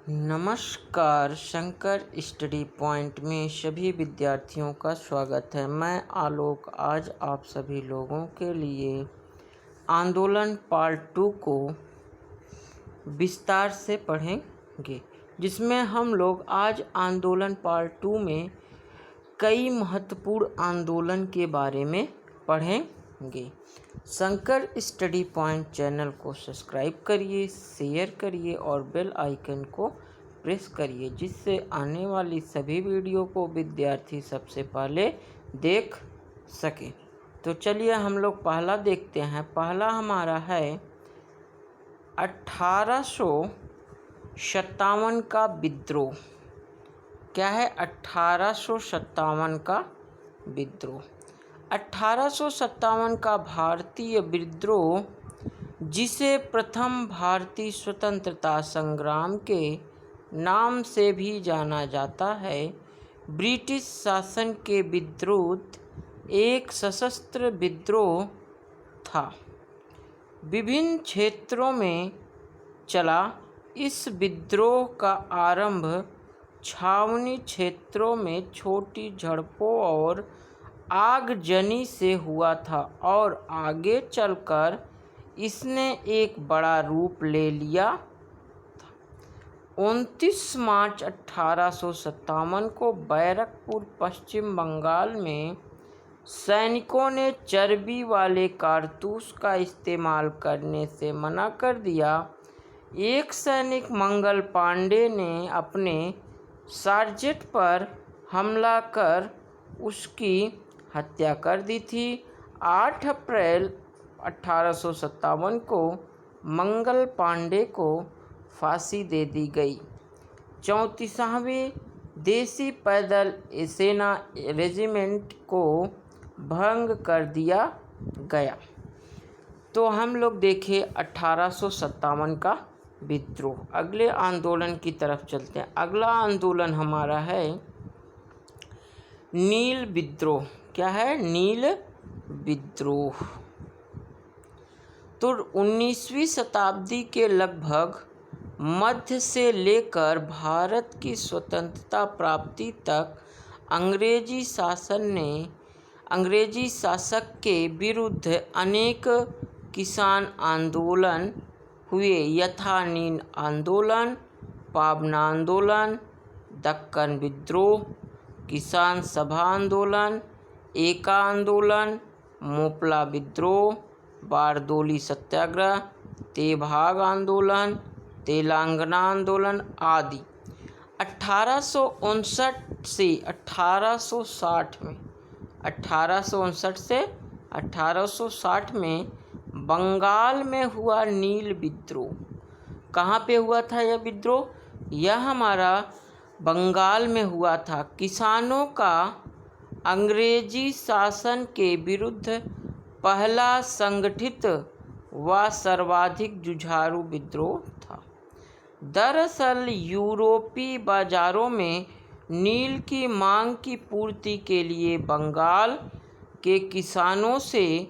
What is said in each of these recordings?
नमस्कार। Shankar study point में सभी विद्यार्थियों का स्वागत है। मैं आलोक आज आप सभी लोगों के लिए आंदोलन पार्ट 2 को विस्तार से पढ़ेंगे, जिसमें हम लोग आज आंदोलन पार्ट 2 में कई महत्वपूर्ण आंदोलन के बारे में पढ़ेंगे। शंकर स्टडी पॉइंट चैनल को सब्सक्राइब करिए, शेयर करिए और बेल आइकन को प्रेस करिए, जिससे आने वाली सभी वीडियो को विद्यार्थी सबसे पहले देख सके। तो चलिए हम लोग पहला देखते हैं। पहला हमारा है 1857 का विद्रोह। क्या है 1857 का विद्रोह? 1857 का भारतीय विद्रोह, जिसे प्रथम भारतीय स्वतंत्रता संग्राम के नाम से भी जाना जाता है, ब्रिटिश शासन के विरुद्ध एक सशस्त्र विद्रोह था। विभिन्न क्षेत्रों में चला। इस विद्रोह का आरंभ छावनी क्षेत्रों में छोटी झड़पों और आगजनी से हुआ था और आगे चलकर इसने एक बड़ा रूप ले लिया था। 29 मार्च 1857 को बैरकपुर, पश्चिम बंगाल में सैनिकों ने चर्बी वाले कारतूस का इस्तेमाल करने से मना कर दिया। एक सैनिक मंगल पांडे ने अपने सार्जेंट पर हमला कर उसकी हत्या कर दी थी। 8 अप्रैल 1857 को मंगल पांडे को फांसी दे दी गई। 34वें देसी पैदल सेना रेजिमेंट को भंग कर दिया गया। तो हम लोग देखें 1857 का विद्रोह। अगले आंदोलन की तरफ चलते हैं। अगला आंदोलन हमारा है नील विद्रोह। क्या है? नील विद्रोह। तो 19वीं शताब्दी के लगभग मध्य से लेकर भारत की स्वतंत्रता प्राप्ति तक अंग्रेजी शासक के विरुद्ध अनेक किसान आंदोलन हुए, यथा नील आंदोलन, पाबना आंदोलन, दक्कन विद्रोह, किसान सभा आंदोलन, एका आंदोलन, मोपला विद्रोह, बारदोली सत्याग्रह, तेभाग आंदोलन, तेलंगाना आंदोलन आदि। 1859 से 1860 में बंगाल में हुआ नील विद्रोह। कहाँ पे हुआ था यह विद्रोह? यह हमारा बंगाल में हुआ था। किसानों का अंग्रेजी शासन के विरुद्ध पहला संगठित व सर्वाधिक जुझारू विद्रोह था। दरअसल यूरोपीय बाजारों में नील की मांग की पूर्ति के लिए बंगाल के किसानों से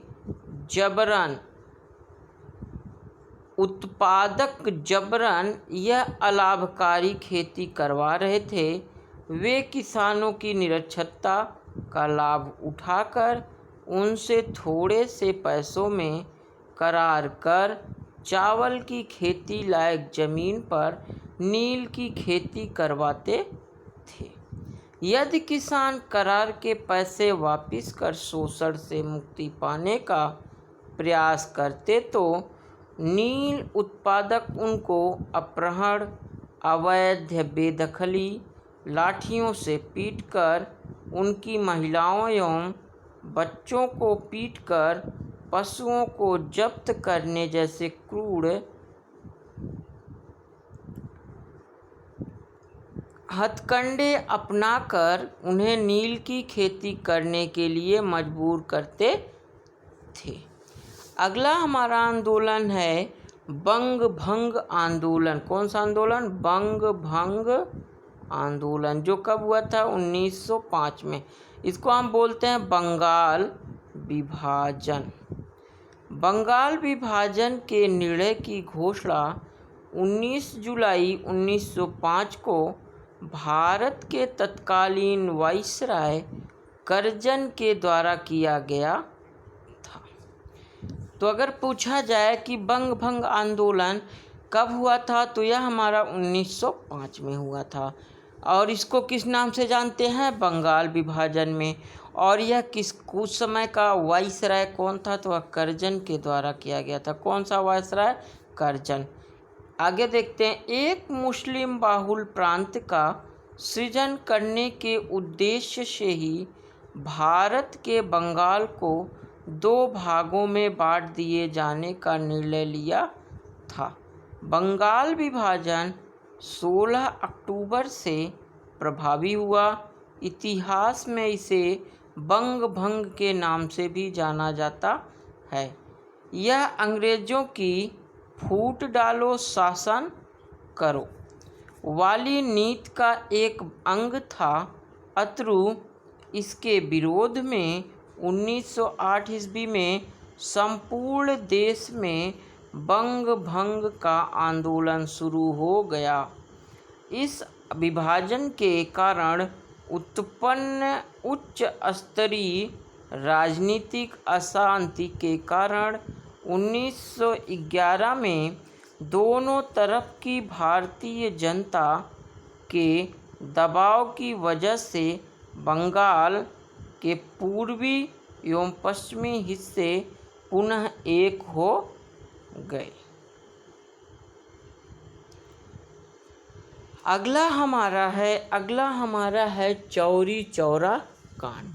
जबरन यह अलाभकारी खेती करवा रहे थे। वे किसानों की निरक्षरता का लाभ उठाकर उनसे थोड़े से पैसों में करार कर चावल की खेती लायक जमीन पर नील की खेती करवाते थे। यदि किसान करार के पैसे वापस कर शोषण से मुक्ति पाने का प्रयास करते तो नील उत्पादक उनको अपहरण, अवैध बेदखली, लाठियों से पीटकर, उनकी महिलाओं एवं बच्चों को पीटकर, पशुओं को जब्त करने जैसे क्रूर हथकंडे अपनाकर उन्हें नील की खेती करने के लिए मजबूर करते थे। अगला हमारा आंदोलन है बंग भंग आंदोलन। कौन सा आंदोलन? बंग भंग आंदोलन, जो कब हुआ था? 1905 में। इसको हम बोलते हैं बंगाल विभाजन। बंगाल विभाजन के निर्णय की घोषणा 19 जुलाई 1905 को भारत के तत्कालीन वाइसराय करजन के द्वारा किया गया था। तो अगर पूछा जाए कि बंग भंग आंदोलन कब हुआ था, तो यह हमारा 1905 में हुआ था और इसको किस नाम से जानते हैं, बंगाल विभाजन में। और यह उस समय का वाइसराय कौन था, तो वह करजन के द्वारा किया गया था। कौन सा वाइसराय, करजन। आगे देखते हैं, एक मुस्लिम बाहुल प्रांत का सृजन करने के उद्देश्य से ही भारत के बंगाल को 2 भागों में बांट दिए जाने का निर्णय लिया था। बंगाल विभाजन 16 अक्टूबर से प्रभावी हुआ। इतिहास में इसे बंग भंग के नाम से भी जाना जाता है। यह अंग्रेजों की फूट डालो शासन करो वाली नीति का एक अंग था। अतुरु इसके विरोध में 1908 ईस्वी में संपूर्ण देश में बंग भंग का आंदोलन शुरू हो गया। इस विभाजन के कारण उत्पन्न उच्च स्तरीय राजनीतिक अशांति के कारण 1911 में दोनों तरफ की भारतीय जनता के दबाव की वजह से बंगाल के पूर्वी एवं पश्चिमी हिस्से पुनः एक हो गए। अगला हमारा है चौरी चौरा कांड।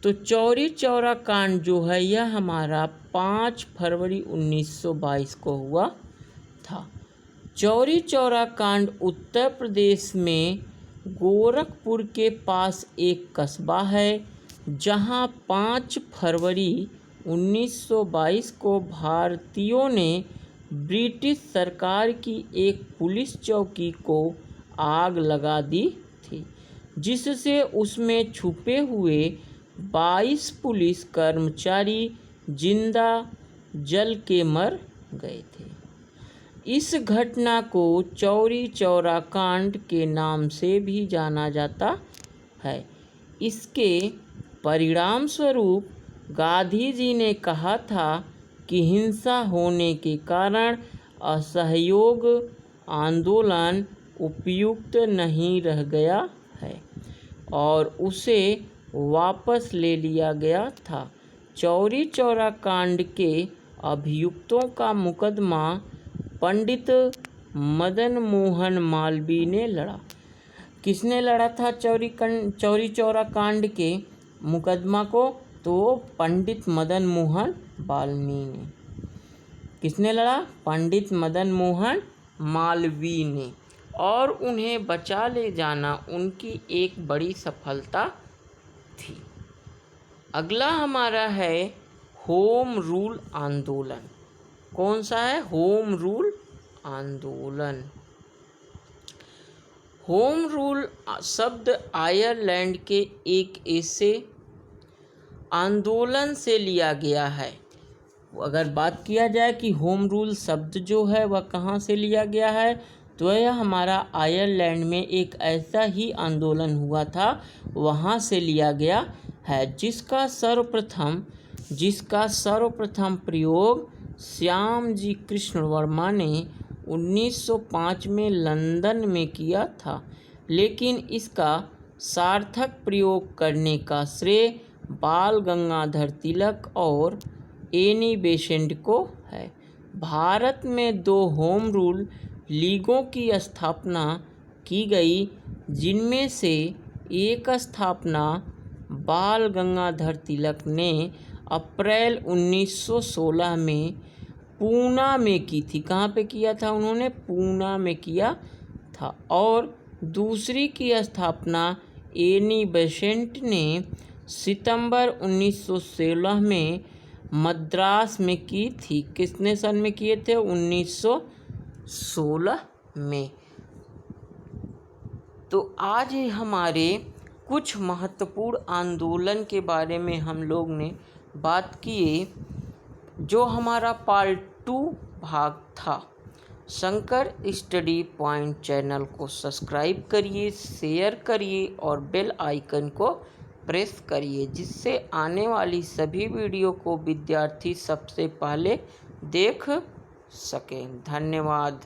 तो चौरी चौरा कांड जो है यह हमारा 5 फरवरी 1922 को हुआ था। चौरी चौरा कांड उत्तर प्रदेश में गोरखपुर के पास एक कस्बा है, जहां 5 फरवरी 1922 को भारतीयों ने ब्रिटिश सरकार की एक पुलिस चौकी को आग लगा दी थी, जिससे उसमें छुपे हुए 22 पुलिस कर्मचारी जिंदा जल के मर गए थे। इस घटना को चौरी चौरा कांड के नाम से भी जाना जाता है। इसके परिणाम स्वरूप गांधी जी ने कहा था कि हिंसा होने के कारण असहयोग आंदोलन उपयुक्त नहीं रह गया है और उसे वापस ले लिया गया था। चौरी चौरा कांड के अभियुक्तों का मुकदमा पंडित मदन मोहन मालवीय ने लड़ा। किसने लड़ा था चौरी चौरा कांड के मुकदमा को? तो पंडित मदन मोहन मालवीय ने। किसने लड़ा? पंडित मदन मोहन मालवीय ने। और उन्हें बचा ले जाना उनकी एक बड़ी सफलता थी। अगला हमारा है होम रूल आंदोलन। कौन सा है? होम रूल आंदोलन। होम रूल शब्द आयरलैंड के एक ऐसे आंदोलन से लिया गया है। अगर बात किया जाए कि होम रूल शब्द जो है वह कहाँ से लिया गया है, तो यह हमारा आयरलैंड में एक ऐसा ही आंदोलन हुआ था, वहाँ से लिया गया है, जिसका सर्वप्रथम प्रयोग श्याम जी कृष्ण वर्मा ने 1905 में लंदन में किया था। लेकिन इसका सार्थक प्रयोग करने का श्रेय बाल गंगाधर तिलक और एनी बेसेंट को है। भारत में 2 होम रूल लीगों की स्थापना की गई, जिनमें से एक स्थापना बाल गंगाधर तिलक ने अप्रैल 1916 में पूना में की थी। कहाँ पे किया था उन्होंने? पूना में किया था। और दूसरी की स्थापना एनी बेसेंट ने सितंबर 1916 में मद्रास में की थी। किसने सन में किए थे? 1916 में। तो आज हमारे कुछ महत्वपूर्ण आंदोलन के बारे में हम लोग ने बात किए, जो हमारा पार्ट 2 भाग था। शंकर स्टडी पॉइंट चैनल को सब्सक्राइब करिए, शेयर करिए और बेल आइकन को प्रेस करिए, जिससे आने वाली सभी वीडियो को विद्यार्थी सबसे पहले देख सकें। धन्यवाद।